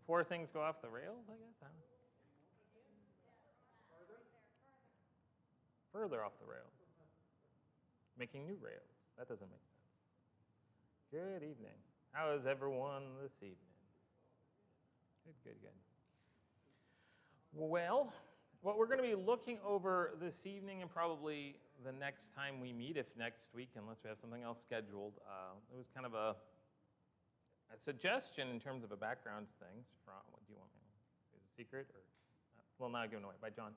before things go off the rails, I guess? I don't know. Further off the rails. Making new rails. That doesn't make sense. Good evening. How is everyone this evening? Good. Well, what we're going to be looking over this evening and probably the next time we meet, if next week, unless we have something else scheduled, it was kind of a suggestion in terms of a background thing from, what do you want me to, is it a secret? Or, well, now I'm giving away, by John.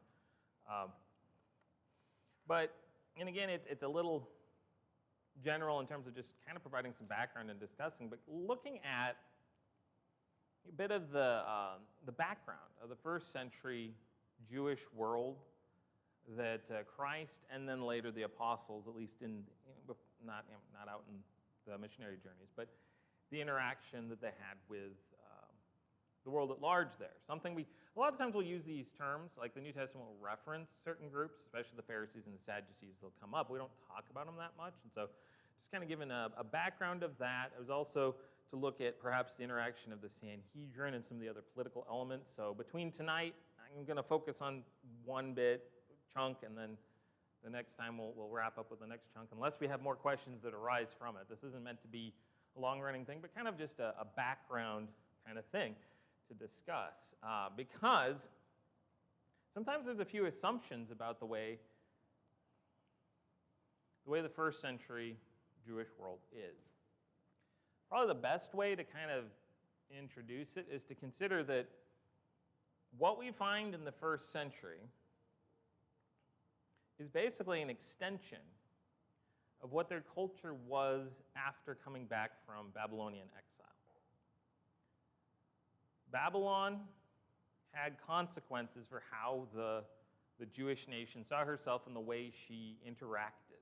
And again, it's a little general in terms of just kind of providing some background and discussing, but looking at a bit of the background of the first century Jewish world that Christ and then later the apostles, at least in, not out in the missionary journeys, but the interaction that they had with the world at large there. A lot of times we'll use these terms, like the New Testament will reference certain groups, especially the Pharisees and the Sadducees, they'll come up. We don't talk about them that much, and so just kind of giving a background of that. It was also to look at perhaps the interaction of the Sanhedrin and some of the other political elements. So between tonight, I'm going to focus on one chunk, and then the next time we'll wrap up with the next chunk, unless we have more questions that arise from it. This isn't meant to be a long-running thing, but kind of just a background kind of thing to discuss, because sometimes there's a few assumptions about the way the first century Jewish world is. Probably the best way to kind of introduce it is to consider that what we find in the first century is basically an extension of what their culture was after coming back from Babylonian exile. Babylon had consequences for how the Jewish nation saw herself and the way she interacted.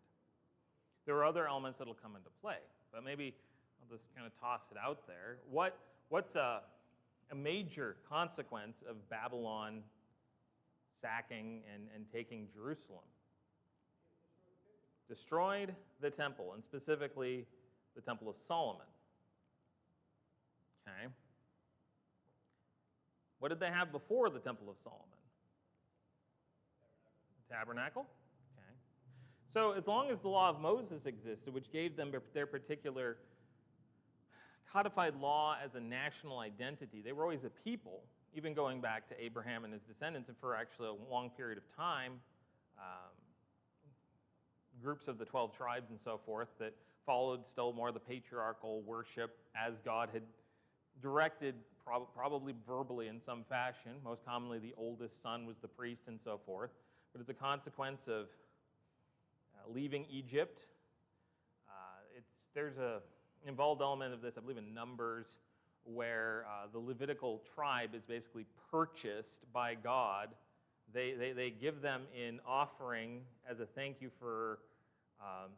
There are other elements that will come into play, but maybe I'll just kind of toss it out there. What's a major consequence of Babylon sacking and taking Jerusalem? Destroyed the temple, and specifically the Temple of Solomon. Okay. What did they have before the Temple of Solomon? The tabernacle. Okay. So as long as the law of Moses existed, which gave them their particular codified law as a national identity, they were always a people, even going back to Abraham and his descendants, and for actually a long period of time, groups of the 12 tribes and so forth that followed still more the patriarchal worship as God had directed, probably verbally in some fashion. Most commonly, the oldest son was the priest and so forth. But as a consequence of leaving Egypt, there's an involved element of this, I believe, in Numbers, where the Levitical tribe is basically purchased by God. They give them in offering as a thank you for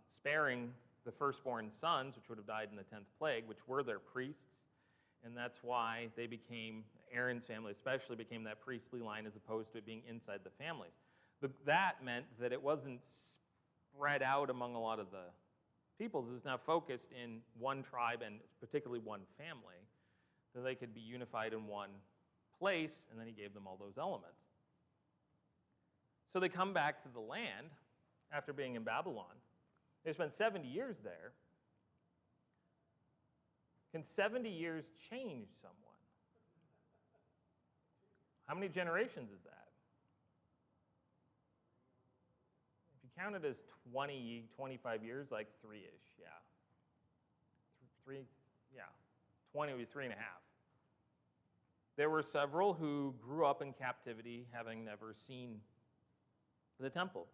sparing the firstborn sons, which would have died in the 10th plague, which were their priests. And that's why they became, Aaron's family especially, became that priestly line as opposed to it being inside the families. That meant that it wasn't spread out among a lot of the peoples. It was now focused in one tribe and particularly one family, that they could be unified in one place, and then he gave them all those elements. So they come back to the land after being in Babylon. They spent 70 years there. Can 70 years change someone? How many generations is that? If you count it as 20, 25 years, like 3-ish, yeah. 20 would be 3.5. There were several who grew up in captivity, having never seen the temple.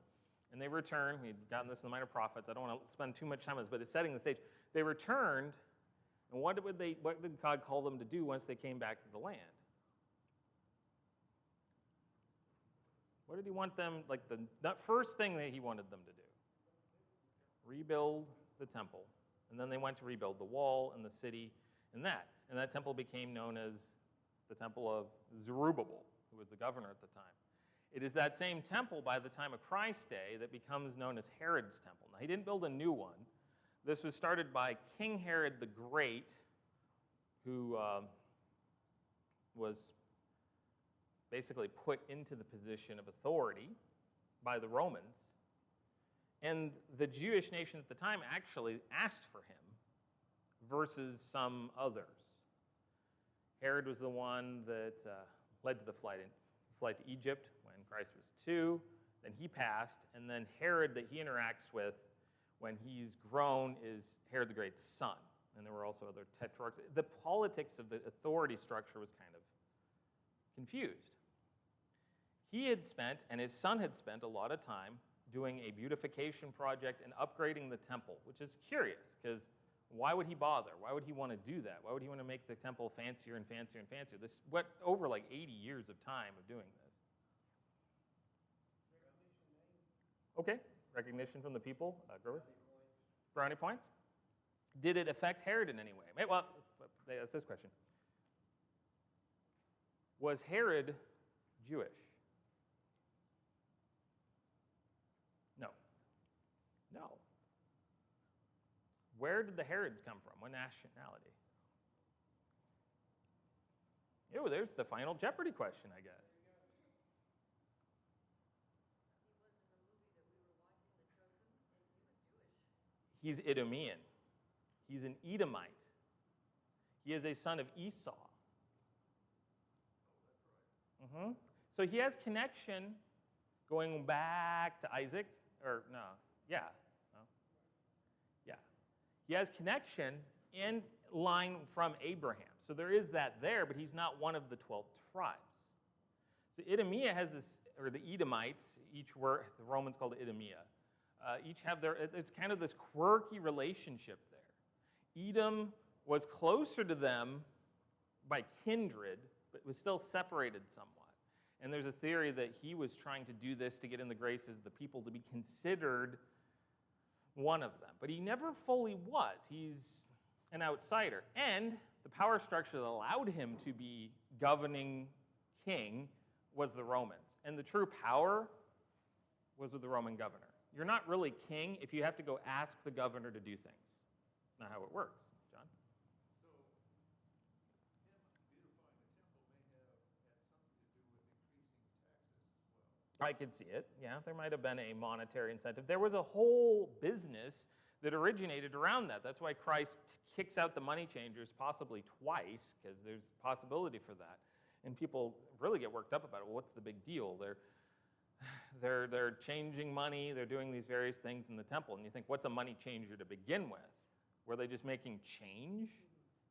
And they returned. We've gotten this in the Minor Prophets. I don't want to spend too much time on this, but it's setting the stage. They returned, and what did God call them to do once they came back to the land? What did he want them, like the first thing that he wanted them to do? Rebuild the temple. And then they went to rebuild the wall and the city and that. And that temple became known as the Temple of Zerubbabel, who was the governor at the time. It is that same temple by the time of Christ's day that becomes known as Herod's temple. Now, he didn't build a new one. This was started by King Herod the Great, who was basically put into the position of authority by the Romans. And the Jewish nation at the time actually asked for him versus some others. Herod was the one that led to the flight to Egypt when Christ was 2. Then he passed, and then Herod that he interacts with when he's grown is Herod the Great's son. And there were also other tetrarchs. The politics of the authority structure was kind of confused. He had spent, and his son had spent, a lot of time doing a beautification project and upgrading the temple, which is curious, because why would he bother? Why would he want to do that? Why would he want to make the temple fancier and fancier and fancier? This went over like 80 years of time of doing this. Okay, recognition from the people. Grover? Brownie points. Did it affect Herod in any way? Well, that's this question. Was Herod Jewish? No. No. Where did the Herods come from? What nationality? Ew, there's the final Jeopardy question, I guess. He's Idumean. He's an Edomite. He is a son of Esau. Mm-hmm. So he has connection going back to Isaac, or no, yeah. No. Yeah. He has connection and line from Abraham. So there is that there, but he's not one of the 12 tribes. So Idumea has this, or the Edomites, each were, the Romans called it Idumea. Each have their, it's kind of this quirky relationship there. Edom was closer to them by kindred, but was still separated somewhat. And there's a theory that he was trying to do this to get in the graces of the people to be considered one of them. But he never fully was. He's an outsider. And the power structure that allowed him to be governing king was the Romans. And the true power was with the Roman governor. You're not really king if you have to go ask the governor to do things. That's not how it works. John? So, him beautifying the temple may have had something to do with increasing taxes as well. I could see it. Yeah, there might have been a monetary incentive. There was a whole business that originated around that. That's why Christ kicks out the money changers possibly twice, because there's possibility for that. And people really get worked up about it. Well, what's the big deal? They're changing money. They're doing these various things in the temple. And you think, what's a money changer to begin with? Were they just making change?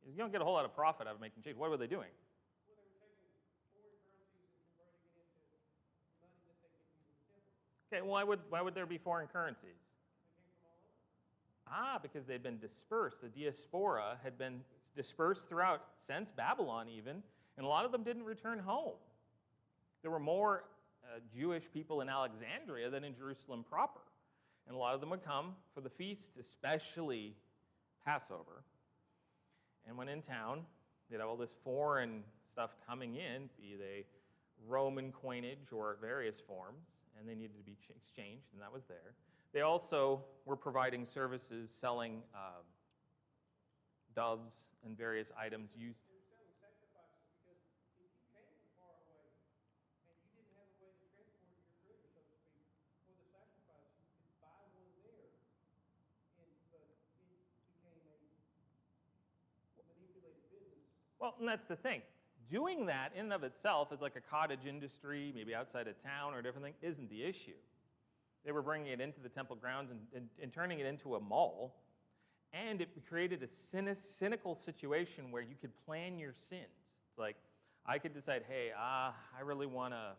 You don't get a whole lot of profit out of making change. What were they doing? Well, they were taking foreign currencies and converting it into money that they could use in the temple. Okay, why would there be foreign currencies? They came from all over. Because they'd been dispersed. The diaspora had been dispersed throughout, since Babylon even, and a lot of them didn't return home. There were more Jewish people in Alexandria than in Jerusalem proper. And a lot of them would come for the feast, especially Passover. And when in town, they'd have all this foreign stuff coming in, be they Roman coinage or various forms, and they needed to be exchanged, and that was there. They also were providing services, selling doves and various items used. They were selling sacrifices because if you came from far away and you didn't have a way to transport your critter, so to speak, for the sacrifice, you could buy one there, but it became a manipulated business. Well, and that's the thing. Doing that in and of itself is like a cottage industry, maybe outside of town or a different thing, isn't the issue. They were bringing it into the temple grounds and turning it into a mall, and it created a cynical situation where you could plan your sins. It's like, I could decide, hey, I really want to,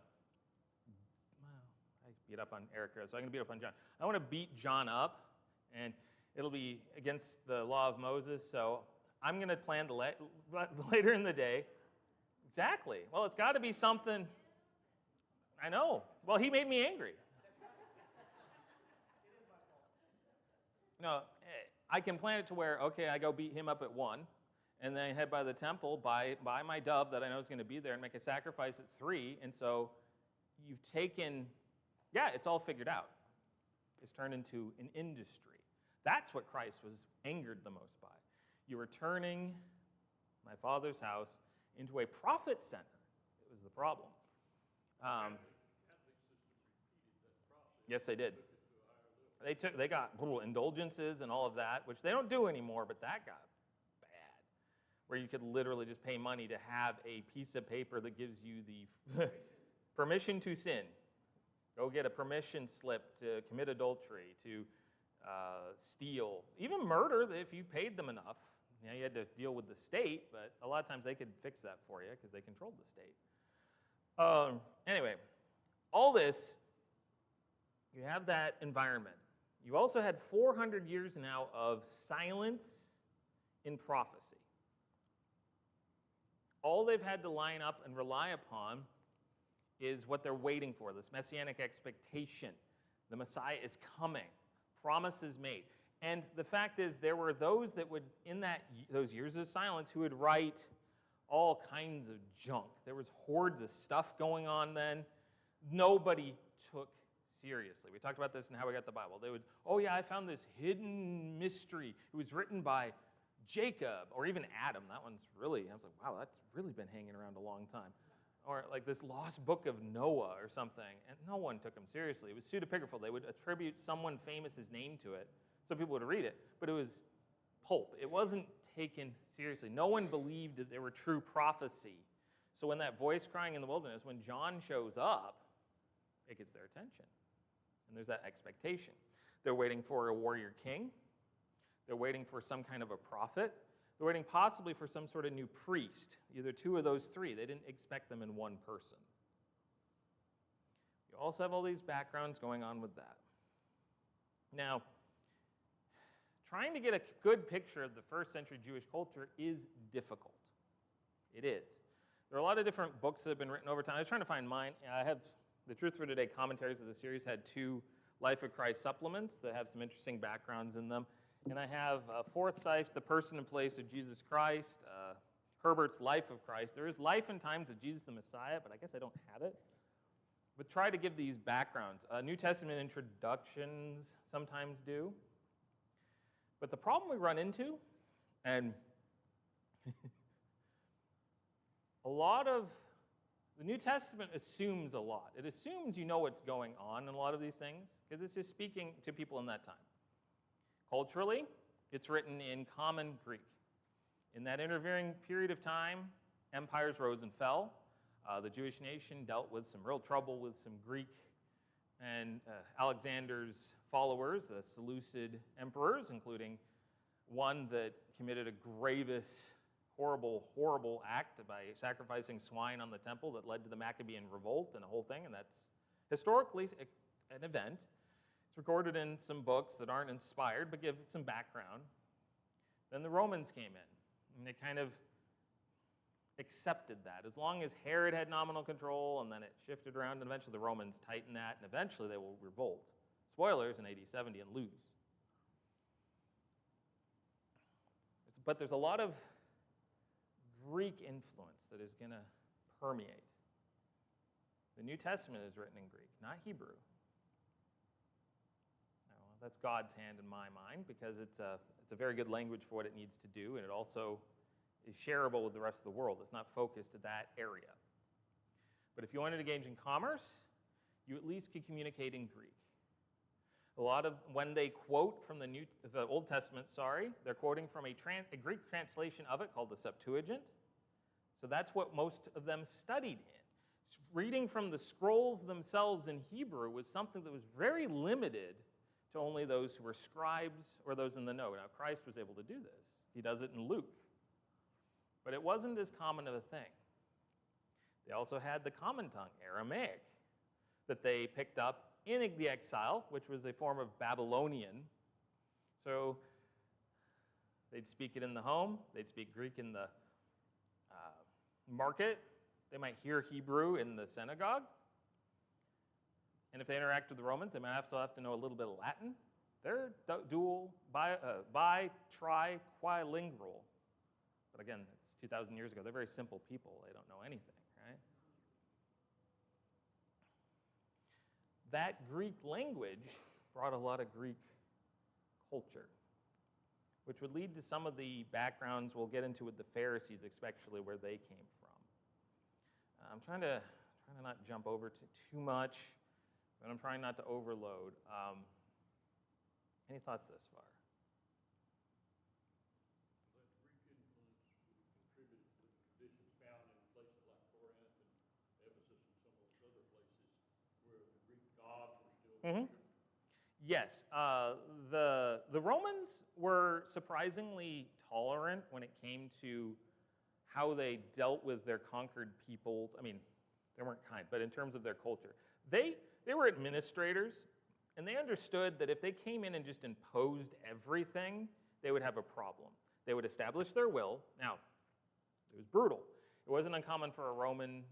I beat up on Eric here, so I'm going to beat up on John. I want to beat John up, and it'll be against the law of Moses, so I'm going to plan later in the day. Exactly. Well, it's got to be something. I know. Well, he made me angry. No, I can plan it to where, okay, I go beat him up at 1, and then I head by the temple, buy my dove that I know is going to be there, and make a sacrifice at 3, and so you've taken, yeah, it's all figured out. It's turned into an industry. That's what Christ was angered the most by. You were turning my Father's house into a profit center. It was the problem. Yes, they did. They got little indulgences and all of that, which they don't do anymore, but that got bad, where you could literally just pay money to have a piece of paper that gives you the permission to sin. Go get a permission slip to commit adultery, to steal, even murder if you paid them enough. You know, you had to deal with the state, but a lot of times they could fix that for you because they controlled the state. Anyway, all this, you have that environment. You also had 400 years now of silence in prophecy. All they've had to line up and rely upon is what they're waiting for, this messianic expectation. The Messiah is coming, promises made. And the fact is, there were those that would, in those years of silence, who would write all kinds of junk. There was hordes of stuff going on then. Nobody took seriously. We talked about this in How We Got the Bible. They would, oh yeah, I found this hidden mystery. It was written by Jacob, or even Adam. That one's really, I was like, wow, that's really been hanging around a long time. Or like this lost book of Noah or something, and no one took him seriously. It was pseudepigraphal. They would attribute someone famous's name to it, so people would read it, but it was pulp. It wasn't taken seriously. No one believed that there were true prophecy. So when that voice crying in the wilderness, when John shows up, it gets their attention. And there's that expectation. They're waiting for a warrior king. They're waiting for some kind of a prophet. They're waiting possibly for some sort of new priest, either two of those three. They didn't expect them in one person. You also have all these backgrounds going on with that. Now, trying to get a good picture of the first century Jewish culture is difficult. It is. There are a lot of different books that have been written over time. I was trying to find mine. I have the Truth for Today commentaries of the series had 2 Life of Christ supplements that have some interesting backgrounds in them. And I have Forsyth's The Person and Place of Jesus Christ, Herbert's Life of Christ. There is Life and Times of Jesus the Messiah, but I guess I don't have it. But try to give these backgrounds. New Testament introductions sometimes do. But the problem we run into, and a lot of the New Testament assumes a lot. It assumes you know what's going on in a lot of these things, because it's just speaking to people in that time. Culturally, it's written in common Greek. In that intervening period of time, empires rose and fell. The Jewish nation dealt with some real trouble with some Greek and Alexander's followers, the Seleucid emperors, including one that committed a grievous, horrible act by sacrificing swine on the temple that led to the Maccabean revolt and a whole thing, and that's historically an event. It's recorded in some books that aren't inspired, but give some background. Then the Romans came in, and they kind of accepted that. As long as Herod had nominal control, and then it shifted around, and eventually the Romans tightened that, and eventually they will revolt. Spoilers, in AD 70 and lose. But there's a lot of Greek influence that is going to permeate. The New Testament is written in Greek, not Hebrew. Now, that's God's hand in my mind, because it's a very good language for what it needs to do, and it also is shareable with the rest of the world. It's not focused to that area. But if you wanted to engage in commerce, you at least could communicate in Greek. A lot of, when they quote from the Old Testament, they're quoting from a Greek translation of it called the Septuagint. So that's what most of them studied in. Reading from the scrolls themselves in Hebrew was something that was very limited to only those who were scribes or those in the know. Now, Christ was able to do this. He does it in Luke. But it wasn't as common of a thing. They also had the common tongue, Aramaic, that they picked up in the exile, which was a form of Babylonian. So they'd speak it in the home. They'd speak Greek in the market. They might hear Hebrew in the synagogue. And if they interact with the Romans, they might also have to know a little bit of Latin. They're dual, trilingual. But again, it's 2,000 years ago. They're very simple people. They don't know anything, right? That Greek language brought a lot of Greek culture, which would lead to some of the backgrounds we'll get into with the Pharisees, especially where they came from. I'm trying to not jump over to too much, but I'm trying not to overload. Any thoughts thus far? That Greek influence contributed to the traditions found in places like Corinth and Ephesus and some of those other places where the Greek gods were still worshipped. Yes, the Romans were surprisingly tolerant when it came to how they dealt with their conquered peoples. I mean, they weren't kind, but in terms of their culture. They were administrators, and they understood that if they came in and just imposed everything, they would have a problem. They would establish their will. Now, it was brutal. It wasn't uncommon for a Roman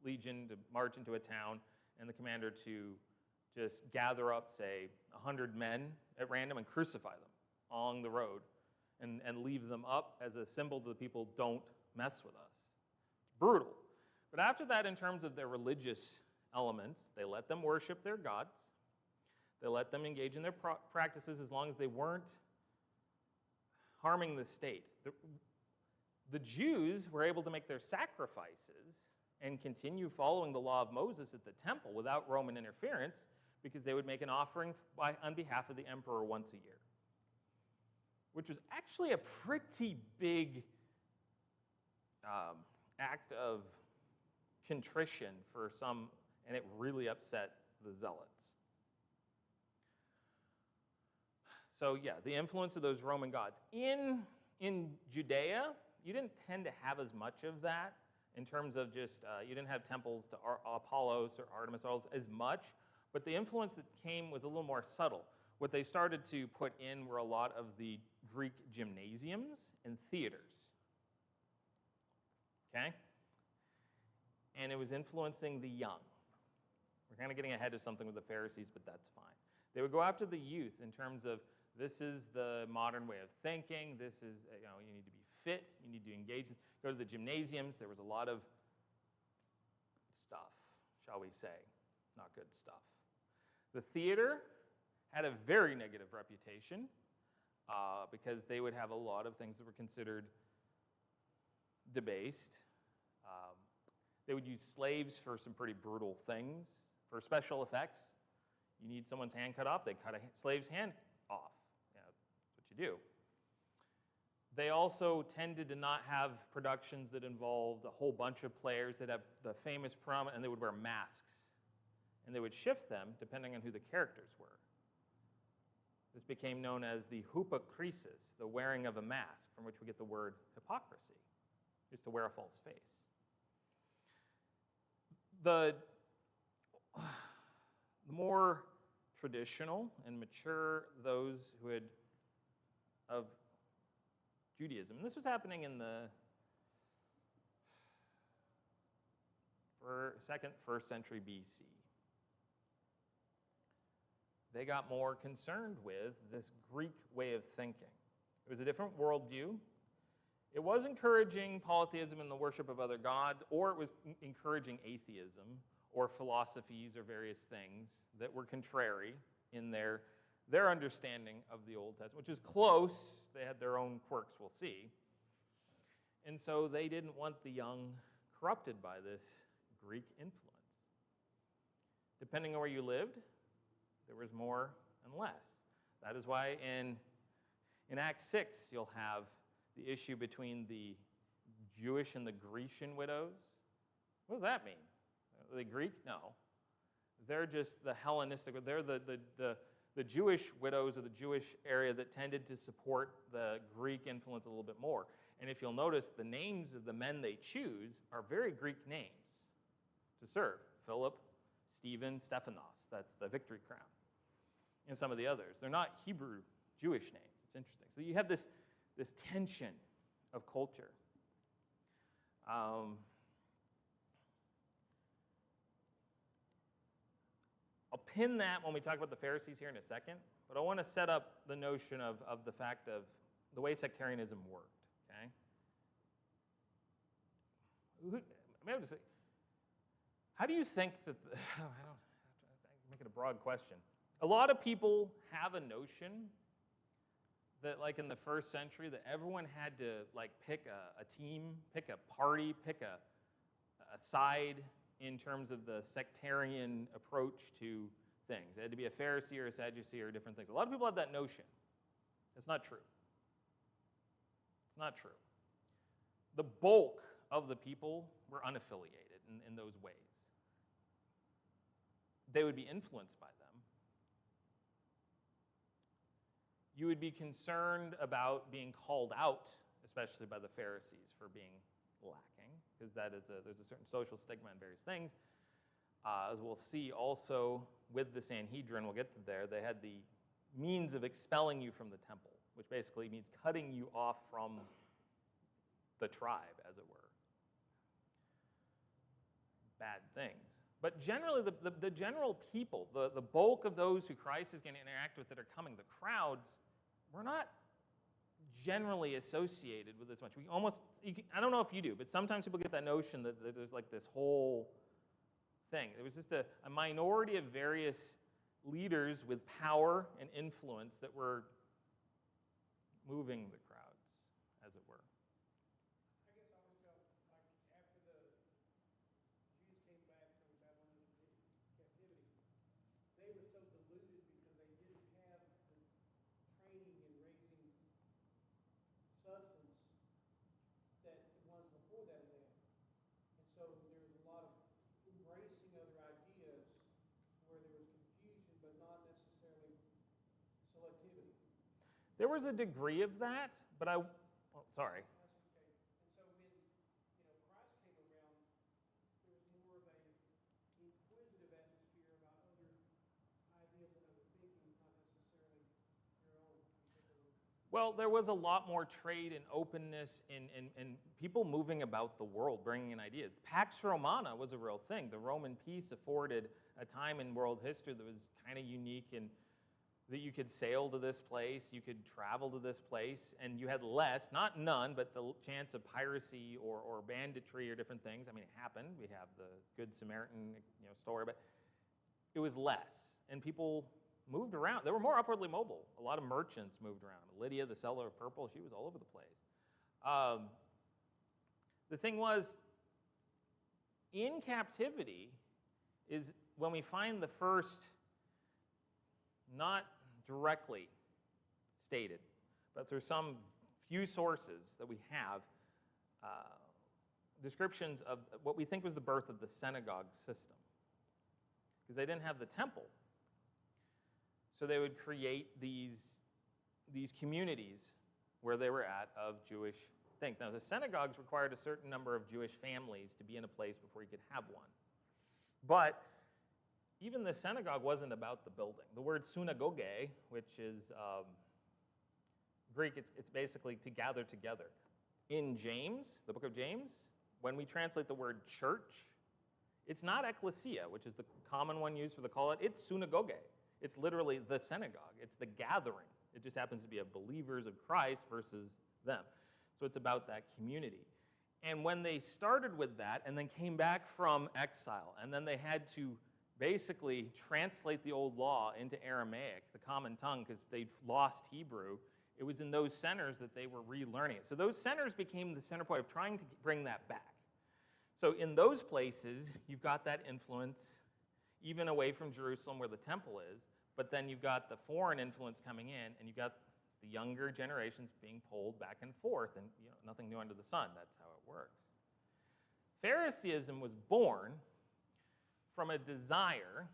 legion to march into a town and the commander to just gather up, say, 100 men at random and crucify them along the road and leave them up as a symbol to the people, don't mess with us. It's brutal. But after that, in terms of their religious elements, they let them worship their gods. They let them engage in their practices as long as they weren't harming the state. The Jews were able to make their sacrifices and continue following the law of Moses at the temple without Roman interference, because they would make an offering on behalf of the emperor once a year, which was actually a pretty big act of contrition for some, and it really upset the zealots. So yeah, the influence of those Roman gods. In Judea, you didn't tend to have as much of that in terms of just, you didn't have temples to Apollos or Artemis as much, but the influence that came was a little more subtle. What they started to put in were a lot of the Greek gymnasiums and theaters. Okay? And it was influencing the young. We're kind of getting ahead of something with the Pharisees, but that's fine. They would go after the youth in terms of, this is the modern way of thinking, this is, you need to be fit, you need to engage, go to the gymnasiums. There was a lot of stuff, shall we say, not good stuff. The theater had a very negative reputation because they would have a lot of things that were considered debased. They would use slaves for some pretty brutal things. For special effects, you need someone's hand cut off, they cut a slave's hand off. That's what you do. They also tended to not have productions that involved a whole bunch of players that have the famous prominent, and they would wear masks. And they would shift them depending on who the characters were. This became known as the hypocrisys, the wearing of a mask, from which we get the word hypocrisy, just to wear a false face. The more traditional and mature those who had of Judaism, and this was happening in the first century BC. They got more concerned with this Greek way of thinking. It was a different worldview. It was encouraging polytheism and the worship of other gods, or it was encouraging atheism or philosophies or various things that were contrary in their understanding of the Old Testament, which is close. They had their own quirks, we'll see. And so they didn't want the young corrupted by this Greek influence. Depending on where you lived, there was more and less. That is why in Acts 6, you'll have the issue between the Jewish and the Grecian widows. What does that mean? Are they Greek? No. They're just the Hellenistic, they're the Jewish widows of the Jewish area that tended to support the Greek influence a little bit more. And if you'll notice, the names of the men they choose are very Greek names to serve. Philip, Stephen, Stephanos, that's the victory crown. And some of the others. They're not Hebrew Jewish names. It's interesting. So you have this tension of culture. I'll pin that when we talk about the Pharisees here in a second, but I want to set up the notion of the fact of the way sectarianism worked, okay? Maybe I'll just say, how do you think that, I don't make it a broad question. A lot of people have a notion that, like in the first century, that everyone had to like pick a team, pick a party, pick side in terms of the sectarian approach to things. It had to be a Pharisee or a Sadducee or different things. A lot of people have that notion. It's not true. It's not true. The bulk of the people were unaffiliated in those ways. They would be influenced by them. You would be concerned about being called out, especially by the Pharisees, for being lacking, because there's a certain social stigma in various things. As we'll see also with the Sanhedrin, we'll get to there, they had the means of expelling you from the temple, which basically means cutting you off from the tribe, as it were. Bad things. But generally, the general people, the bulk of those who Christ is going to interact with that are coming, the crowds, were not generally associated with as much. I don't know if you do, but sometimes people get that notion that there's like this whole thing. It was just a minority of various leaders with power and influence that were moving the crowds, as it were. I guess I always felt like after the Jews came back from Babylonian captivity, they were so deluded because they didn't have the training and raising substance that the ones before that had. And so there was a lot of embracing other ideas where there was confusion, but not necessarily selectivity. There was a degree of that, but sorry. That's okay. And so when Christ came around, there was more of a inquisitive atmosphere about other ideas and other thinking, not necessarily your own particular. Well, there was a lot more trade and openness and people moving about the world, bringing in ideas. Pax Romana was a real thing. The Roman peace afforded a time in world history that was kind of unique and that you could sail to this place, you could travel to this place, and you had less, not none, but the chance of piracy or banditry or different things. I mean, it happened. We have the Good Samaritan story, but it was less. And people moved around. They were more upwardly mobile. A lot of merchants moved around. Lydia, the seller of purple, she was all over the place. The thing was, in captivity is when we find the first, not directly stated, but through some few sources that we have, descriptions of what we think was the birth of the synagogue system. Because they didn't have the temple. So they would create these communities where they were at of Jewish things. Now, the synagogues required a certain number of Jewish families to be in a place before you could have one. But even the synagogue wasn't about the building. The word synagoge, which is Greek, it's basically to gather together. In James, the book of James, when we translate the word church, it's not ecclesia, which is the common one used for the call it. It's synagoge. It's literally the synagogue. It's the gathering. It just happens to be of believers of Christ versus them. So it's about that community. And when they started with that and then came back from exile, and then they had to basically translate the old law into Aramaic, the common tongue, because they'd lost Hebrew, it was in those centers that they were relearning it. So those centers became the center point of trying to bring that back. So in those places, you've got that influence, even away from Jerusalem where the temple is, but then you've got the foreign influence coming in, and you've got the younger generations being pulled back and forth, and nothing new under the sun. That's how it works. Phariseeism was born from a desire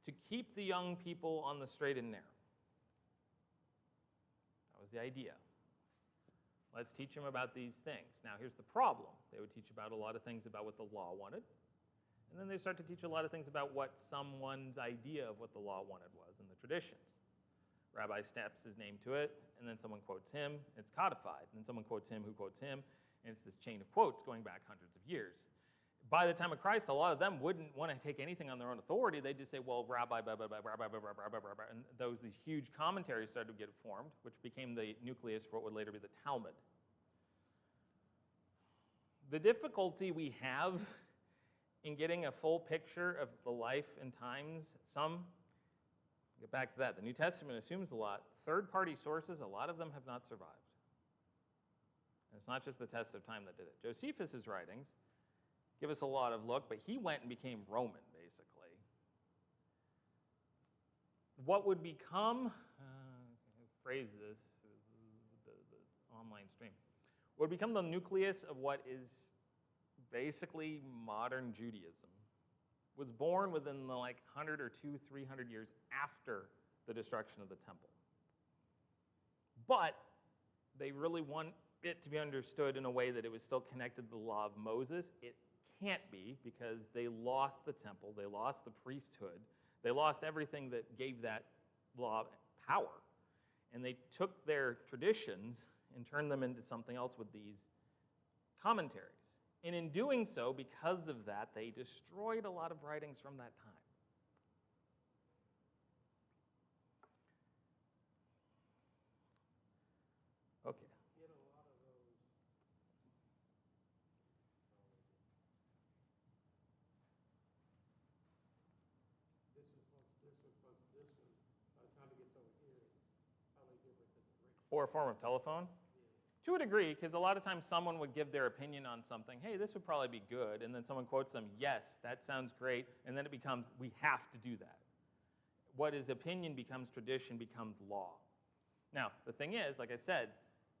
to keep the young people on the straight and narrow. That was the idea. Let's teach them about these things. Now, here's the problem. They would teach about a lot of things about what the law wanted, and then they start to teach a lot of things about what someone's idea of what the law wanted was in the traditions. Rabbi snaps his name to it, and then someone quotes him, and it's codified. And then someone quotes him who quotes him, and it's this chain of quotes going back hundreds of years. By the time of Christ, a lot of them wouldn't want to take anything on their own authority. They'd just say, well, rabbi, blah, blah, blah, rabbi, blah, blah, blah, blah, blah, blah. And these huge commentaries started to get formed, which became the nucleus for what would later be the Talmud. The difficulty we have in getting a full picture of the life and times, get back to that. The New Testament assumes a lot. Third-party sources, a lot of them have not survived. And it's not just the test of time that did it. Josephus' writings give us a lot of look, but he went and became Roman, basically. What would become, phrase this, the online stream, would become the nucleus of what is basically modern Judaism, was born within the 100 or 300 years after the destruction of the temple. But they really want it to be understood in a way that it was still connected to the law of Moses. It can't be, because they lost the temple, they lost the priesthood, they lost everything that gave that law power. And they took their traditions and turned them into something else with these commentaries. And in doing so, because of that, they destroyed a lot of writings from that time. Okay. Get a lot of those. This was, by the time it gets over here, it's probably different than the original. Or a form of telephone? To a degree, because a lot of times someone would give their opinion on something. Hey, this would probably be good. And then someone quotes them, yes, that sounds great. And then it becomes, we have to do that. What is opinion becomes tradition, becomes law. Now, the thing is, like I said,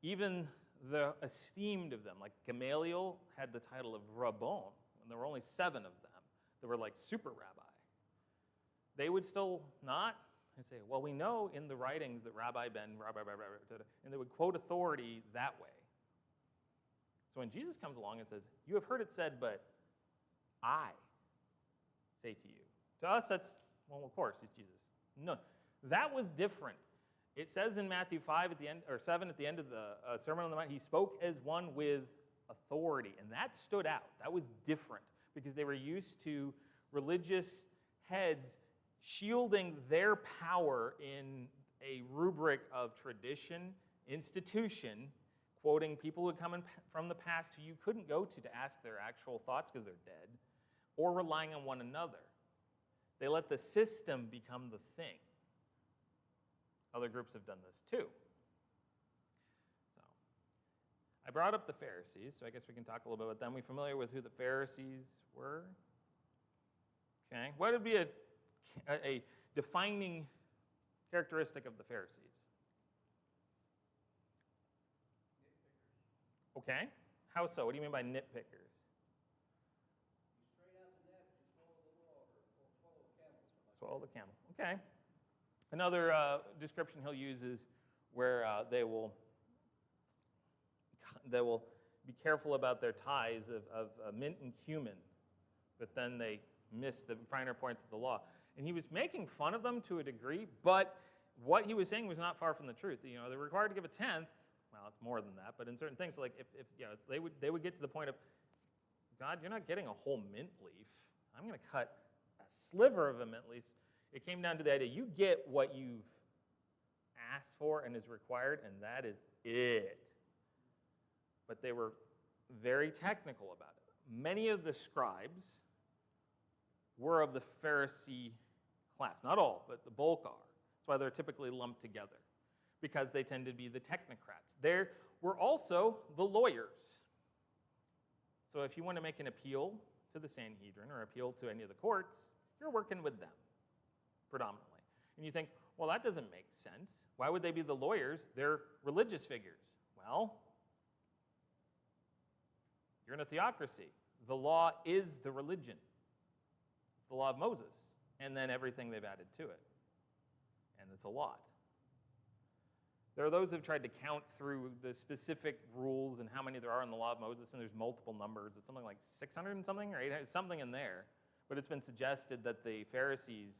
even the esteemed of them, like Gamaliel had the title of Rabbon, and there were only 7 of them that were like super rabbi. They would still not. I say, well, we know in the writings that Rabbi Ben, and they would quote authority that way. So when Jesus comes along and says, you have heard it said, but I say to you. To us, that's, well, of course, he's Jesus. No, that was different. It says in Matthew 5 at the end, or 7 at the end of the Sermon on the Mount, he spoke as one with authority, and that stood out. That was different, because they were used to religious heads shielding their power in a rubric of tradition, institution, quoting people who had come in from the past who you couldn't go to ask their actual thoughts because they're dead, or relying on one another. They let the system become the thing. Other groups have done this too. So, I brought up the Pharisees, so I guess we can talk a little bit about them. Are we familiar with who the Pharisees were? Okay, what would be a defining characteristic of the Pharisees? Nitpickers. Okay. How so? What do you mean by nitpickers? You straight out the neck, you swallow the water, or swallow a camel. Swallow the camel. Okay. Another description he'll use is where they will be careful about their tithes of mint and cumin, but then they miss the finer points of the law. And he was making fun of them to a degree, but what he was saying was not far from the truth. You know, they're required to give a tenth. Well, it's more than that, but in certain things, like if you know, they would get to the point of, God, you're not getting a whole mint leaf. I'm going to cut a sliver of a mint leaf. It came down to the idea, you get what you've asked for and is required, and that is it. But they were very technical about it. Many of the scribes were of the Pharisee class. Not all, but the bulk are. That's why they're typically lumped together, because they tend to be the technocrats. There were also the lawyers. So if you want to make an appeal to the Sanhedrin or appeal to any of the courts, you're working with them predominantly. And you think, well, that doesn't make sense. Why would they be the lawyers? They're religious figures. Well, you're in a theocracy. The law is the religion. It's the law of Moses, and then everything they've added to it. And it's a lot. There are those who have tried to count through the specific rules and how many there are in the law of Moses, and there's multiple numbers. It's something like 600 and something, or 800, something in there. But it's been suggested that the Pharisees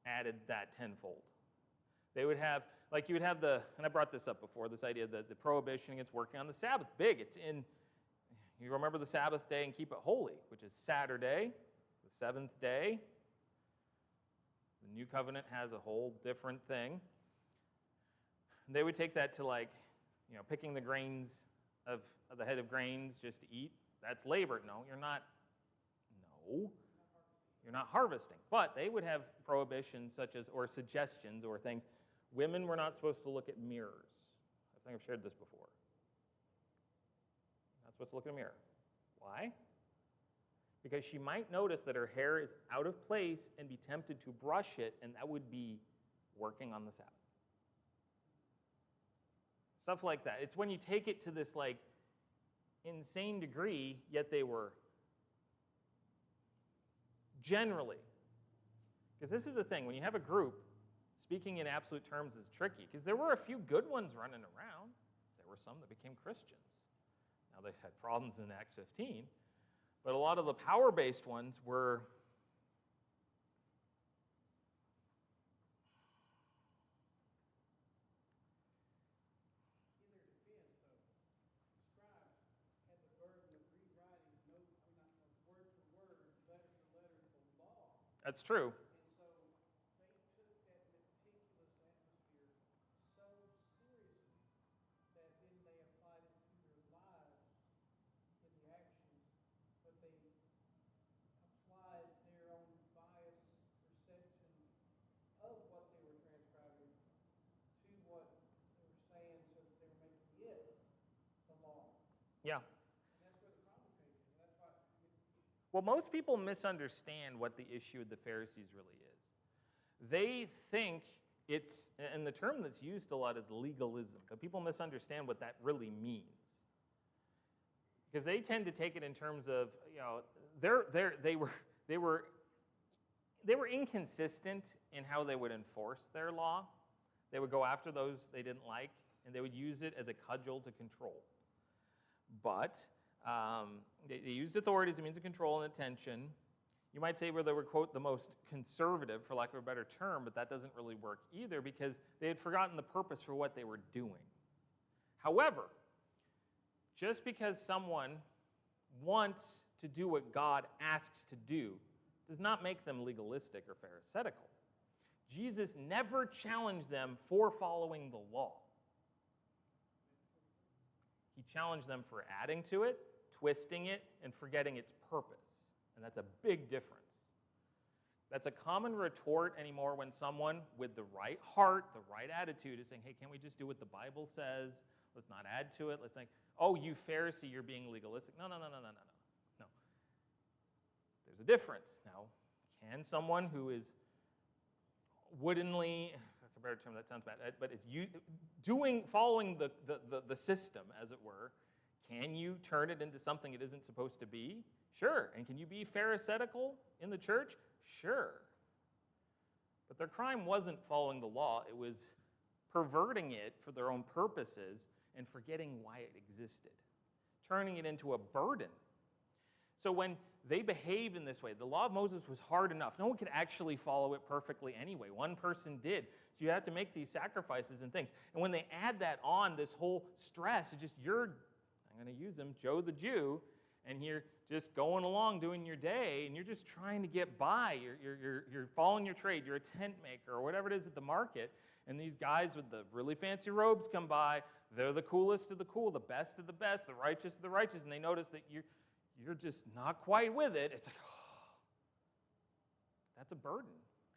added that tenfold. They would have, like you would have and I brought this up before, this idea that the prohibition against working on the Sabbath, big. It's in, you remember the Sabbath day and keep it holy, which is Saturday, the seventh day. The New Covenant has a whole different thing. They would take that to, like, you know, picking the grains of the head of grains just to eat. That's labor. No, you're not. No. You're not harvesting. But they would have prohibitions such as, or suggestions or things. Women were not supposed to look at mirrors. I think I've shared this before. not supposed to look in a mirror. Why? Because she might notice that her hair is out of place and be tempted to brush it, and that would be working on the Sabbath. Stuff like that. It's when you take it to this like insane degree, yet they were generally, because this is the thing, when you have a group, speaking in absolute terms is tricky, because there were a few good ones running around. There were some that became Christians. Now they've had problems in Acts 15, but a lot of the power-based ones were In their defense, though, the scribes had the burden of rewriting word for word, letter for letter, the law. that's true. And so they took that meticulous atmosphere so seriously that then they applied it to their lives in the actions, but they applied their own biased perception of what they were transcribing to what they were saying, so that they were making it the law. Yeah. And that's where the problem came in. And that's why Well, most people misunderstand what the issue with the Pharisees really is. They think it's, and the term that's used a lot is legalism, but people misunderstand what that really means. Because they tend to take it in terms of, they were inconsistent in how they would enforce their law. They would go after those they didn't like, and they would use it as a cudgel to control. But they used authority as a means of control and attention. You might say where they were, quote, the most conservative, for lack of a better term, but that doesn't really work either because they had forgotten the purpose for what they were doing. However, just because someone wants to do what God asks to do does not make them legalistic or pharisaical. Jesus never challenged them for following the law. He challenged them for adding to it, twisting it, and forgetting its purpose. And that's a big difference. That's a common retort anymore when someone with the right heart, the right attitude is saying, hey, can't we just do what the Bible says? Let's not add to it. Let's think, oh, you Pharisee, you're being legalistic. No. No. There's a difference. Now, can someone who is woodenly, a better term, that sounds bad, but it's following the system, as it were, can you turn it into something it isn't supposed to be? Sure. And can you be pharisaical in the church? Sure. But their crime wasn't following the law. It was perverting it for their own purposes and forgetting why it existed, turning it into a burden. So when they behave in this way, the law of Moses was hard enough. No one could actually follow it perfectly anyway. One person did. So you have to make these sacrifices and things. And when they add that on, this whole stress, it's just I'm going to use him, Joe the Jew, and you're just going along doing your day, and you're just trying to get by. You're following your trade. You're a tent maker or whatever it is at the market, and these guys with the really fancy robes come by. They're the coolest of the cool, the best of the best, the righteous of the righteous, and they notice that you're just not quite with it. It's like, oh, that's a burden.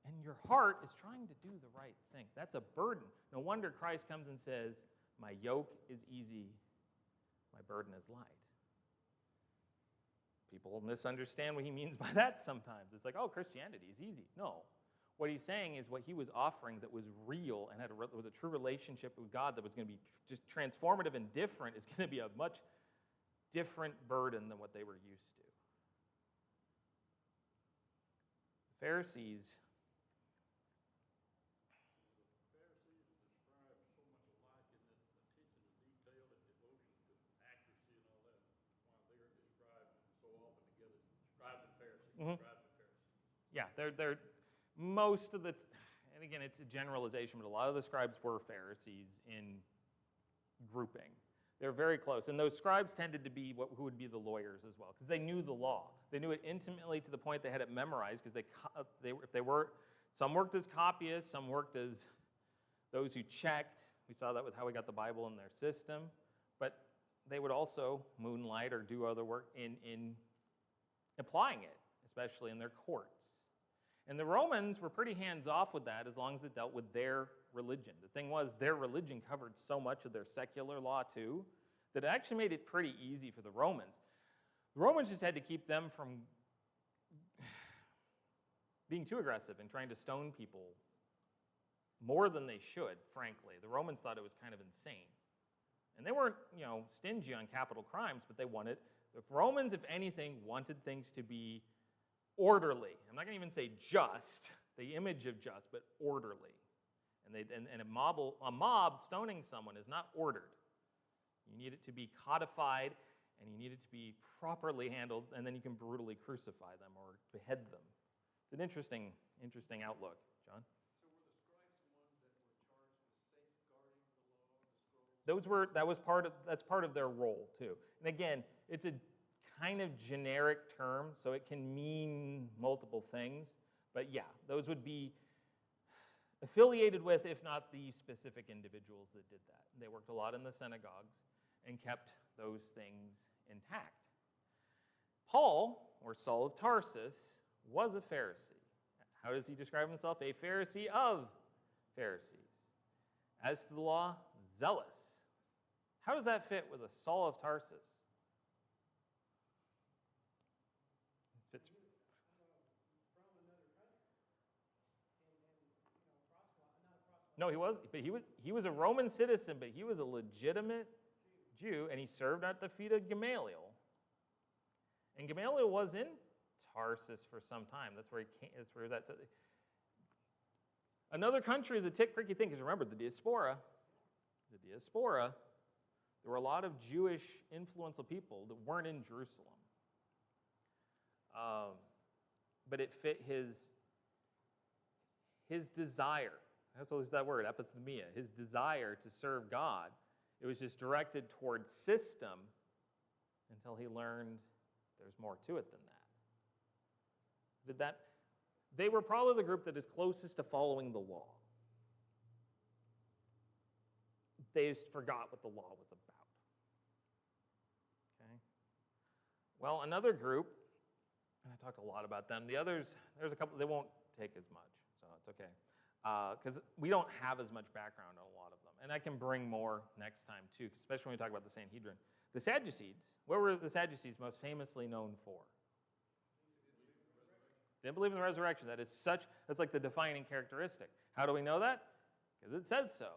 And your heart is trying to do the right thing. That's a burden. No wonder Christ comes and says, my yoke is easy, my burden is light. People misunderstand what he means by that sometimes. It's like, oh, Christianity is easy. No. What he's saying is what he was offering that was real and was a true relationship with God that was going to be just transformative and different is going to be a much different burden than what they were used to. The Pharisees Yeah, they're most of the, and again, it's a generalization, but a lot of the scribes were Pharisees in grouping. They're very close, and those scribes tended to be who would be the lawyers as well, because they knew the law. They knew it intimately to the point they had it memorized, because some worked as copyists, some worked as those who checked. We saw that with how we got the Bible in their system, but they would also moonlight or do other work in applying it, especially in their courts. And the Romans were pretty hands-off with that as long as it dealt with their religion. The thing was, their religion covered so much of their secular law too that it actually made it pretty easy for the Romans. The Romans just had to keep them from being too aggressive and trying to stone people more than they should, frankly. The Romans thought it was kind of insane. And they weren't, stingy on capital crimes, but the Romans, if anything, wanted things to be orderly. I'm not going to even say just, the image of just, but orderly. And a mob stoning someone is not ordered. You need it to be codified, and you need it to be properly handled, and then you can brutally crucify them or behead them. It's an interesting outlook, John. So were the scribes the ones that were charged with safeguarding the law, the scrolls? That's part of their role too. And again, it's a kind of generic term, so it can mean multiple things. But yeah, those would be affiliated with, if not the specific individuals that did that. They worked a lot in the synagogues and kept those things intact. Paul, or Saul of Tarsus, was a Pharisee. How does he describe himself? A Pharisee of Pharisees. As to the law, zealous. How does that fit with a Saul of Tarsus? It fits. From another country, and No, he was, but he was a Roman citizen, but he was a legitimate Jew, and he served at the feet of Gamaliel. And Gamaliel was in Tarsus for some time. That's where he came. That's where he was at. Another country is a tricky thing, because remember, the diaspora, there were a lot of Jewish influential people that weren't in Jerusalem. But it fit his desire. That's what that word, epithemia, his desire to serve God. It was just directed towards system until he learned there's more to it than that. They were probably the group that is closest to following the law. They just forgot what the law was about. Okay? Well, another group, and I talked a lot about them. The others, there's a couple, they won't take as much, so it's okay. Because we don't have as much background on a lot of them. And I can bring more next time, too, especially when we talk about the Sanhedrin. The Sadducees, what were the Sadducees most famously known for? Didn't believe in the resurrection. That's like the defining characteristic. How do we know that? Because it says so.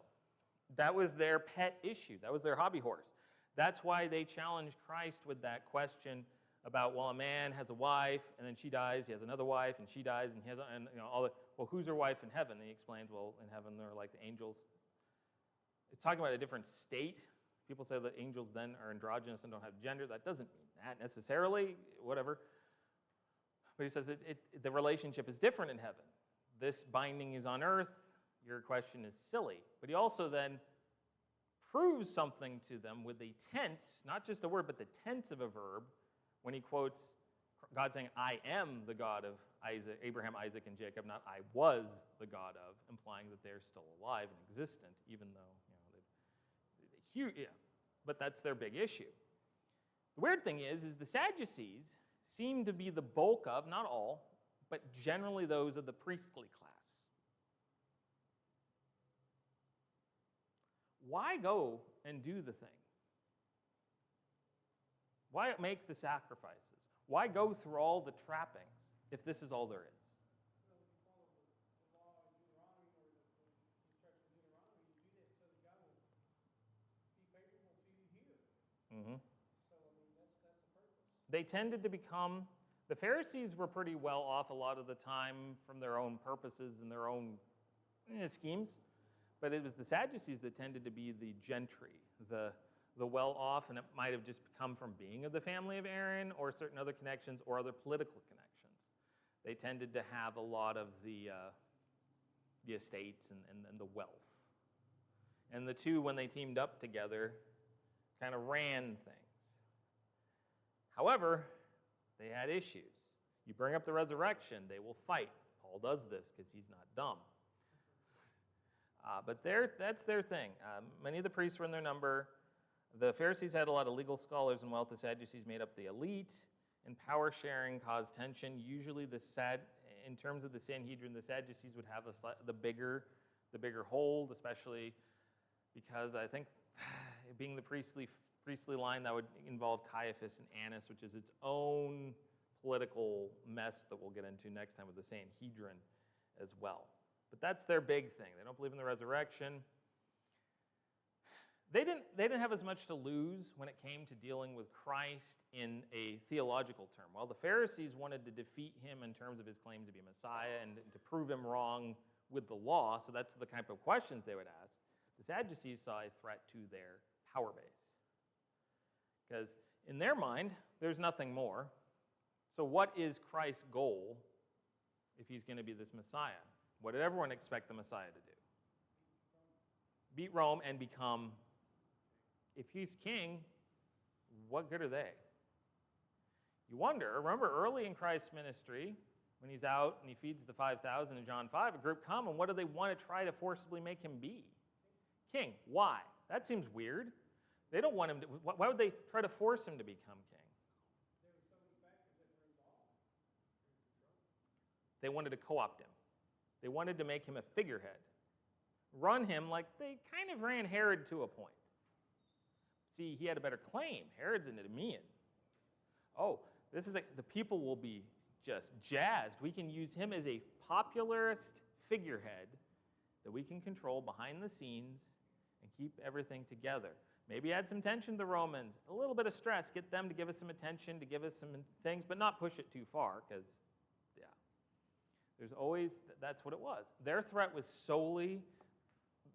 That was their pet issue. That was their hobby horse. That's why they challenged Christ with that question about, well, a man has a wife, and then she dies, he has another wife, and she dies, and he has, well, who's her wife in heaven? And he explains, well, in heaven they're like the angels. It's talking about a different state. People say that angels then are androgynous and don't have gender. That doesn't mean that necessarily, whatever. But he says the relationship is different in heaven. This binding is on earth. Your question is silly. But he also then proves something to them with a tense, not just a word, but the tense of a verb, when he quotes God saying, I am the God of Abraham, Isaac, and Jacob, not I was the God of, implying that they're still alive and existent, even though, but that's their big issue. The weird thing is the Sadducees seem to be the bulk of, not all, but generally those of the priestly class. Why go and do the thing? Why make the sacrifices? Why go through all the trappings if this is all there is? Well, if you follow the law of Deuteronomy or the instruction of Deuteronomy, you do that so that God will be favorable to you here. Mm-hmm. So, I mean, that's the purpose. They tended to become, the Pharisees were pretty well off a lot of the time from their own purposes and their own schemes, but it was the Sadducees that tended to be the gentry, the well-off, and it might have just come from being of the family of Aaron or certain other connections or other political connections. They tended to have a lot of the estates and the wealth. And the two, when they teamed up together, kind of ran things. However, they had issues. You bring up the resurrection, they will fight. Paul does this because he's not dumb. But that's their thing. Many of the priests were in their number. The Pharisees had a lot of legal scholars and wealth. The Sadducees made up the elite, and power sharing caused tension. Usually, in terms of the Sanhedrin, the Sadducees would have the bigger hold, especially because I think being the priestly priestly line, that would involve Caiaphas and Annas, which is its own political mess that we'll get into next time with the Sanhedrin as well. But that's their big thing. They don't believe in the resurrection. They didn't have as much to lose when it came to dealing with Christ in a theological term. While the Pharisees wanted to defeat him in terms of his claim to be Messiah and to prove him wrong with the law, so that's the type of questions they would ask, the Sadducees saw a threat to their power base. Because in their mind, there's nothing more. So what is Christ's goal if he's going to be this Messiah? What did everyone expect the Messiah to do? Beat Rome and become, if he's king, what good are they? You wonder, remember early in Christ's ministry, when he's out and he feeds the 5,000 in John 5, a group come, and what do they want to try to forcibly make him be? King. Why? That seems weird. They don't want him to, why would they try to force him to become king? There were so many factors that were involved. They wanted to co-opt him. They wanted to make him a figurehead. Run him like they kind of ran Herod to a point. See, he had a better claim. Herod's an Idumean. Oh, this is the people will be just jazzed. We can use him as a popularist figurehead that we can control behind the scenes and keep everything together. Maybe add some tension to the Romans, a little bit of stress, get them to give us some attention, to give us some things, but not push it too far, because, yeah, there's always, that's what it was. Their threat was solely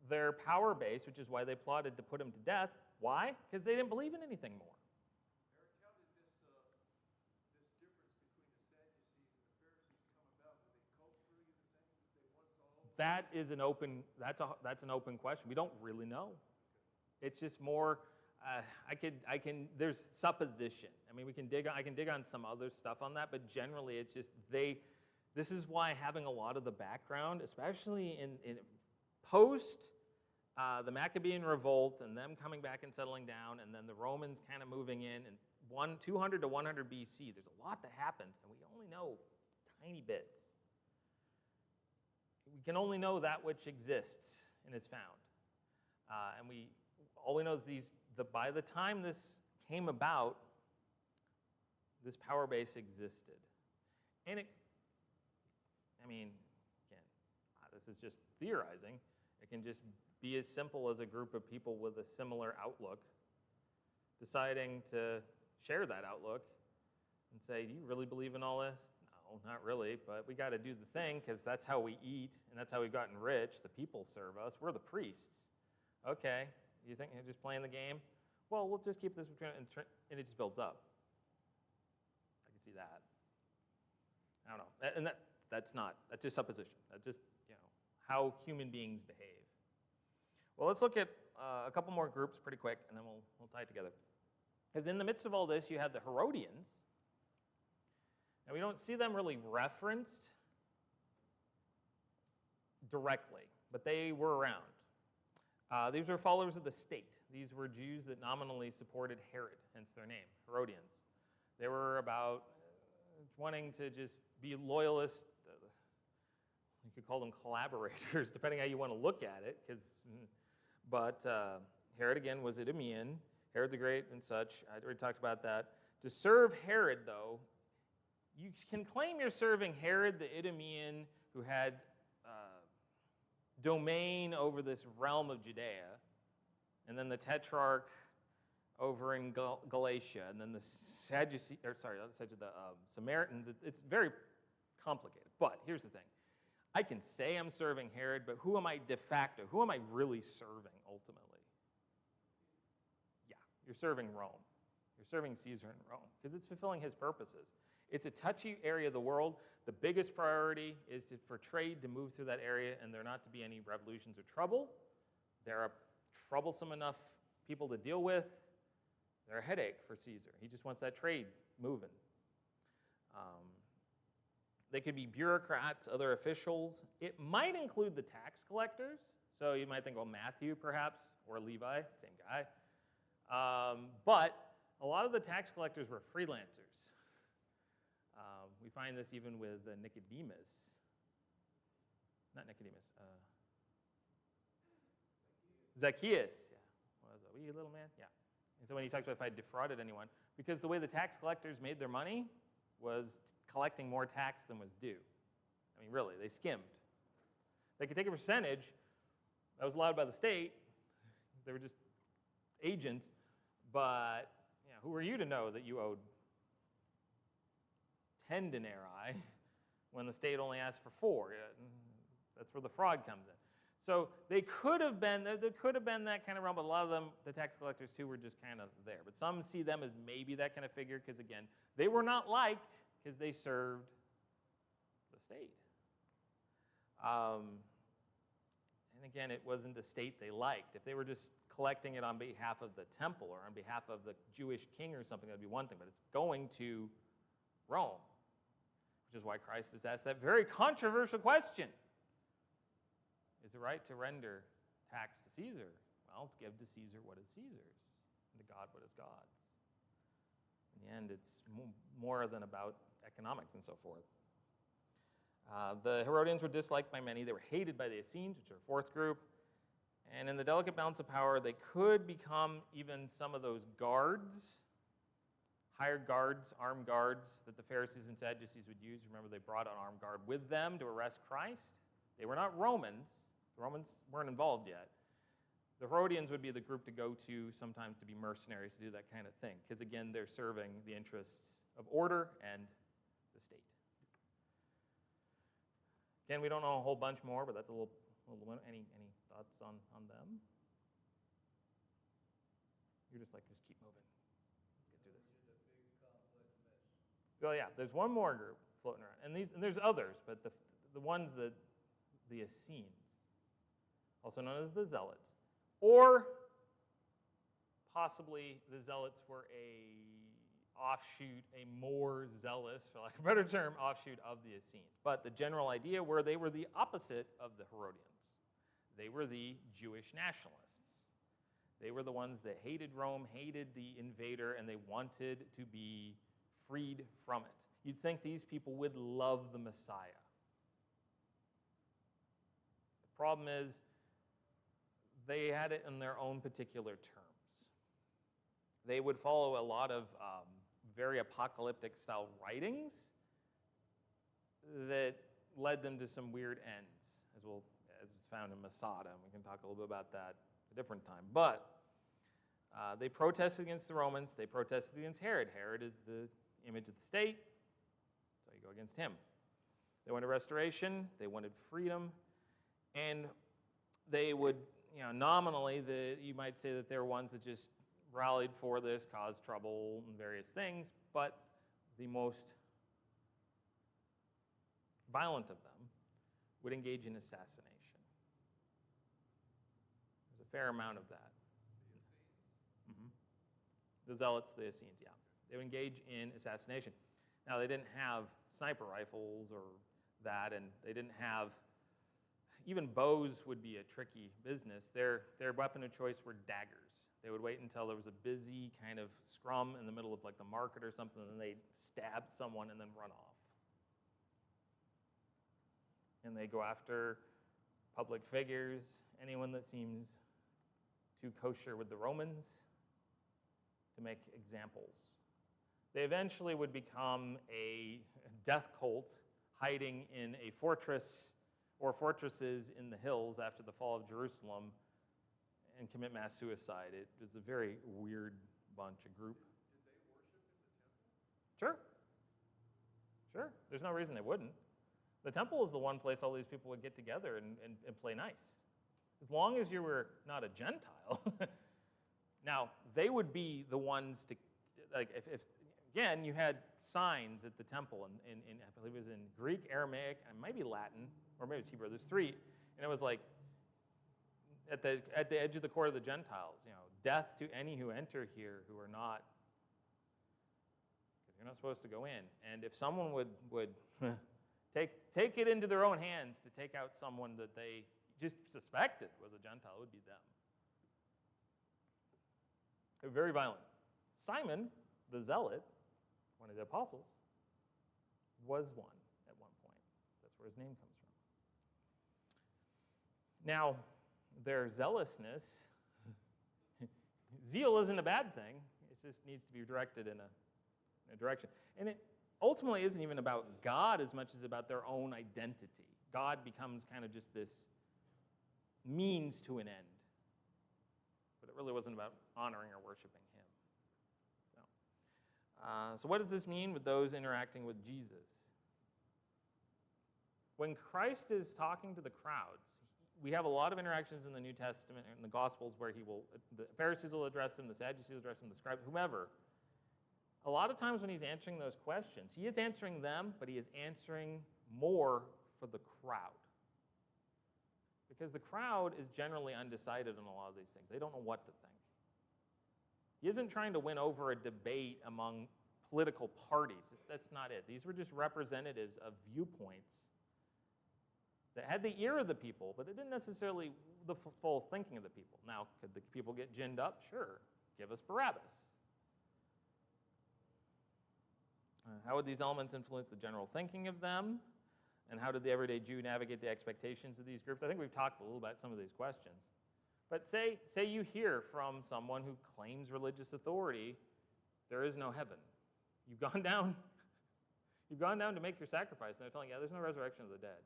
their power base, which is why they plotted to put him to death. Why? Because they didn't believe in anything more. Eric, how did this difference between the Sadducees and the Pharisees come about? Were they culturally the same that they once all? That is an open. That's an open question. We don't really know. It's just more. There's supposition. I mean, I can dig on some other stuff on that, but generally, it's just they. This is why having a lot of the background, especially in post the Maccabean revolt and them coming back and settling down, and then the Romans kind of moving in, and 200 to 100 BC, there's a lot that happens, and we only know tiny bits. We can only know that which exists and is found. And all we know is by the time this came about, this power base existed. And again, this is just theorizing. It can just be as simple as a group of people with a similar outlook deciding to share that outlook and say, do you really believe in all this? No, not really, but we got to do the thing because that's how we eat and that's how we've gotten rich. The people serve us. We're the priests. Okay, you think you're just playing the game? Well, we'll just keep this, and it just builds up. I can see that. I don't know. And that's just supposition. That's just, how human beings behave. Well, let's look at a couple more groups pretty quick, and then we'll tie it together. Because in the midst of all this, you had the Herodians. Now, we don't see them really referenced directly, but they were around. These were followers of the state. These were Jews that nominally supported Herod, hence their name, Herodians. They were about wanting to just be loyalists. You could call them collaborators, depending how you want to look at it. But Herod, again, was Idumean, Herod the Great and such. I already talked about that. To serve Herod, though, you can claim you're serving Herod the Idumean who had domain over this realm of Judea, and then the Tetrarch over in Galatia, and then the Samaritans. It's very complicated. But here's the thing. I can say I'm serving Herod, but who am I de facto? Who am I really serving ultimately? Yeah, you're serving Rome. You're serving Caesar in Rome because it's fulfilling his purposes. It's a touchy area of the world. The biggest priority is for trade to move through that area and there not to be any revolutions or trouble. There are troublesome enough people to deal with. They're a headache for Caesar. He just wants that trade moving. They could be bureaucrats, other officials. It might include the tax collectors. So you might think, well, Matthew perhaps, or Levi, same guy. But a lot of the tax collectors were freelancers. We find this even with Nicodemus. Not Nicodemus. Zacchaeus. Yeah. What was that? Wee little man? Yeah. And so when he talks about if I defrauded anyone, because the way the tax collectors made their money was collecting more tax than was due. I mean, really, they skimmed. They could take a percentage that was allowed by the state. They were just agents, but who are you to know that you owed 10 denarii when the state only asked for 4? That's where the fraud comes in. So there could have been that kind of realm, but a lot of them, the tax collectors too, were just kind of there. But some see them as maybe that kind of figure because, again, they were not liked because they served the state. And again, it wasn't the state they liked. If they were just collecting it on behalf of the temple or on behalf of the Jewish king or something, that would be one thing. But it's going to Rome, which is why Christ has asked that very controversial question. Is it right to render tax to Caesar? Well, to give to Caesar what is Caesar's, and to God what is God's. In the end, it's more than about economics and so forth. The Herodians were disliked by many. They were hated by the Essenes, which are a fourth group. And in the delicate balance of power, they could become even some of those guards, hired guards, armed guards that the Pharisees and Sadducees would use. Remember, they brought an armed guard with them to arrest Christ. They were not Romans. The Romans weren't involved yet. The Herodians would be the group to go to sometimes to be mercenaries, to do that kind of thing. Because, again, they're serving the interests of order and the state. Again, we don't know a whole bunch more, but that's a little any thoughts on them? You're just like, just keep moving. Let's get through this. Well, yeah, there's one more group floating around. And there's others, but the ones that the Essenes, also known as the Zealots, or possibly the Zealots were a more zealous, for lack of a better term, offshoot of the Essenes. But the general idea were they were the opposite of the Herodians. They were the Jewish nationalists. They were the ones that hated Rome, hated the invader, and they wanted to be freed from it. You'd think these people would love the Messiah. The problem is they had it in their own particular terms. They would follow a lot of very apocalyptic style writings that led them to some weird ends, as it's found in Masada, and we can talk a little bit about that a different time. But they protested against the Romans. They protested against Herod. Herod is the image of the state, so you go against him. They wanted restoration. They wanted freedom, and they would, nominally, you might say that they're ones that just rallied for this, caused trouble and various things, but the most violent of them would engage in assassination. There's a fair amount of that. The Essenes? The Zealots, the Essenes, yeah. They would engage in assassination. Now, they didn't have sniper rifles or that, and they didn't have, even bows would be a tricky business. Their weapon of choice were daggers. They would wait until there was a busy kind of scrum in the middle of like the market or something, and then they'd stab someone and then run off. And they go after public figures, anyone that seems too kosher with the Romans, to make examples. They eventually would become a death cult hiding in a fortress or fortresses in the hills after the fall of Jerusalem and commit mass suicide. It was a very weird bunch, a group. Did they worship in the temple? Sure. There's no reason they wouldn't. The temple is the one place all these people would get together and play nice. As long as you were not a Gentile. Now, they would be the ones to, like, if again, you had signs at the temple, in I believe it was in Greek, Aramaic, and maybe Latin, or maybe it's Hebrew. There's 3, and it was like, at the edge of the court of the Gentiles, death to any who enter here who are not, because you're not supposed to go in. And if someone would take it into their own hands to take out someone that they just suspected was a Gentile, it would be them. They were very violent. Simon, the Zealot, one of the apostles, was one at one point. That's where his name comes from. Now, their zealousness zeal isn't a bad thing. It just needs to be directed in a direction. And it ultimately isn't even about God as much as about their own identity. God becomes kind of just this means to an end. But it really wasn't about honoring or worshiping him. So what does this mean with those interacting with Jesus? When Christ is talking to the crowds, we have a lot of interactions in the New Testament and the Gospels where the Pharisees will address him, the Sadducees will address him, the scribes, whomever. A lot of times when he's answering those questions, he is answering them, but he is answering more for the crowd. Because the crowd is generally undecided on a lot of these things. They don't know what to think. He isn't trying to win over a debate among political parties. That's not it. These were just representatives of viewpoints that had the ear of the people, but it didn't necessarily the full thinking of the people. Now, could the people get ginned up? Sure. Give us Barabbas. How would these elements influence the general thinking of them? And how did the everyday Jew navigate the expectations of these groups? I think we've talked a little about some of these questions. But say you hear from someone who claims religious authority, there is no heaven. You've gone down to make your sacrifice, and they're telling you, there's no resurrection of the dead.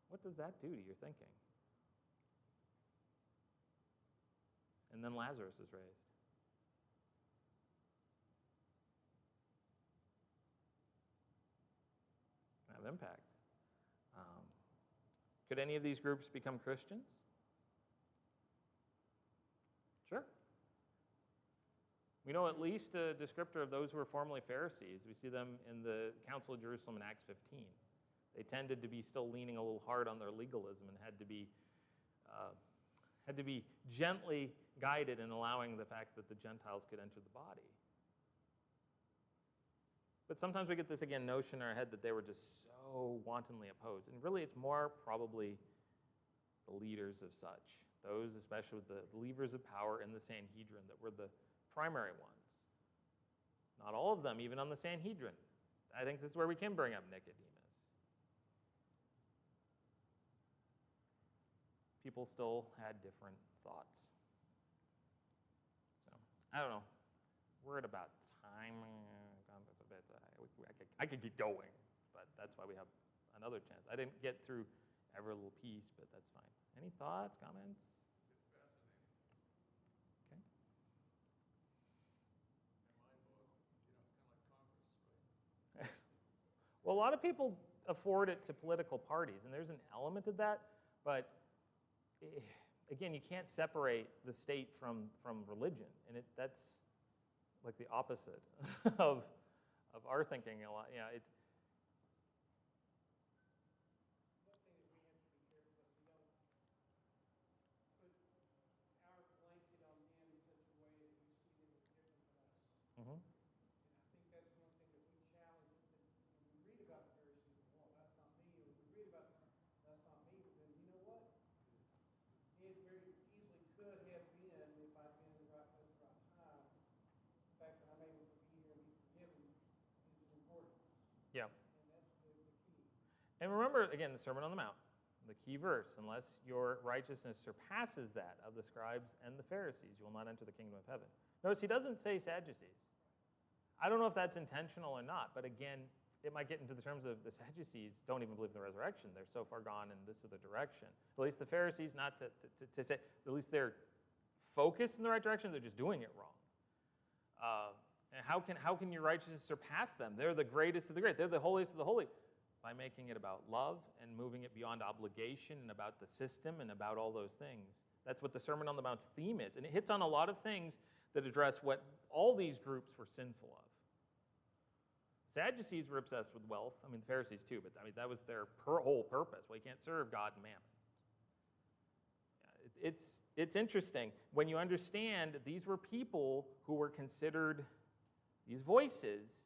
What does that do to your thinking? And then Lazarus is raised. Have impact. Could any of these groups become Christians? Sure. We know at least a descriptor of those who were formerly Pharisees. We see them in the Council of Jerusalem in Acts 15. They tended to be still leaning a little hard on their legalism and had to be gently guided in allowing the fact that the Gentiles could enter the body. But sometimes we get this, again, notion in our head that they were just so wantonly opposed. And really, it's more probably the leaders of such, those especially with the levers of power in the Sanhedrin that were the primary ones. Not all of them, even on the Sanhedrin. I think this is where we can bring up Nicodemus. People still had different thoughts. So, I don't know. We're at about time. I could get going, but that's why we have another chance. I didn't get through every little piece, but that's fine. Any thoughts, comments? It's fascinating. Okay. In my book, it's kind of like Congress, right? Well, a lot of people afford it to political parties, and there's an element of that, but again, you can't separate the state from religion, and that's like the opposite of our thinking a lot. Yeah, it's. One thing that we have to be careful of, we don't put our blanket on them in such a way that we see them as different from us. Mm-hmm. And I think that's one thing that we challenge. When we read about the Pharisees, well, that's not me. Or we read about that's not me. But then you know what? It very easily could have been if I'd been in the right place at the right time. The fact that I'm able to be here and be forgiven is important. Yeah. And that's the key. And remember, again, the Sermon on the Mount, the key verse, unless your righteousness surpasses that of the scribes and the Pharisees, you will not enter the kingdom of heaven. Notice he doesn't say Sadducees. I don't know if that's intentional or not, but again, it might get into the terms of the Sadducees don't even believe in the resurrection. They're so far gone in this other direction. At least the Pharisees, not to say, at least they're focused in the right direction, they're just doing it wrong. And how can your righteousness surpass them? They're the greatest of the great. They're the holiest of the holy. By making it about love and moving it beyond obligation and about the system and about all those things. That's what the Sermon on the Mount's theme is. And it hits on a lot of things that address what all these groups were sinful of. Sadducees were obsessed with wealth. I mean, the Pharisees too, but I mean, that was their whole purpose. Well, you can't serve God and mammon. It's interesting. When you understand these were people who were considered these voices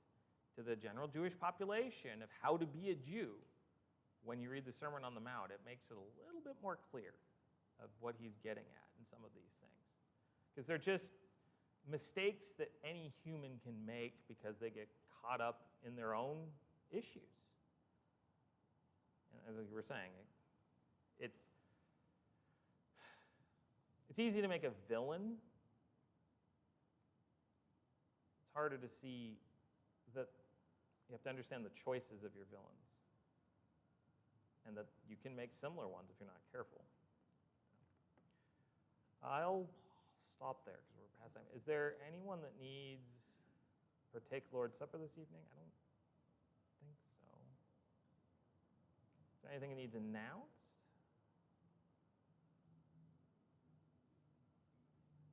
to the general Jewish population of how to be a Jew, when you read the Sermon on the Mount, it makes it a little bit more clear of what he's getting at in some of these things. Because they're just mistakes that any human can make because they get caught up in their own issues. And as you were saying, it's easy to make a villain harder to see that you have to understand the choices of your villains, and that you can make similar ones if you're not careful. I'll stop there because we're past time. Is there anyone that needs or take Lord's Supper this evening? I don't think so. Is there anything that needs announced?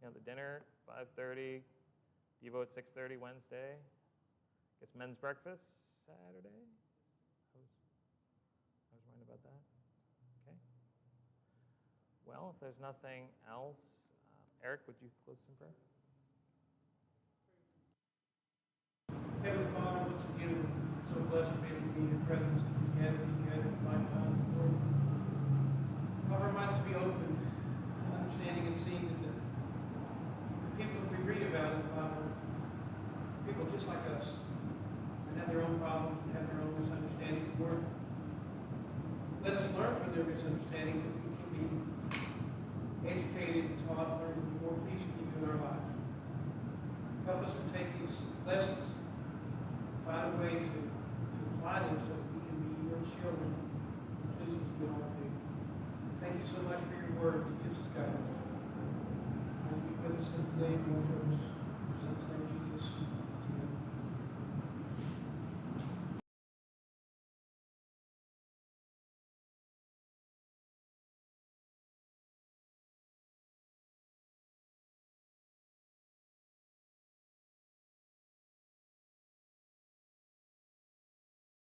The dinner, 5:30, Devo at 6:30 Wednesday. I guess men's breakfast Saturday. I was right about that. Okay. Well, if there's nothing else, Eric, would you close us in prayer? Heavenly Father, once again, we're so blessed to be able to be in your presence together like Lord. Cover our minds to be open to understanding and seeing that the people that we read about in the Bible, people just like us, and have their own problems and have their own misunderstandings. Lord, let us learn from their misunderstandings that we can be educated and taught, learn to be more pleasing to you in our lives. Help us to take these lessons, find a way to apply them so that we can be your children, pleasing to you in all we do. Thank you so much for your word that gives us guidance. And be with us in the day of your service. In Jesus' name, Jesus.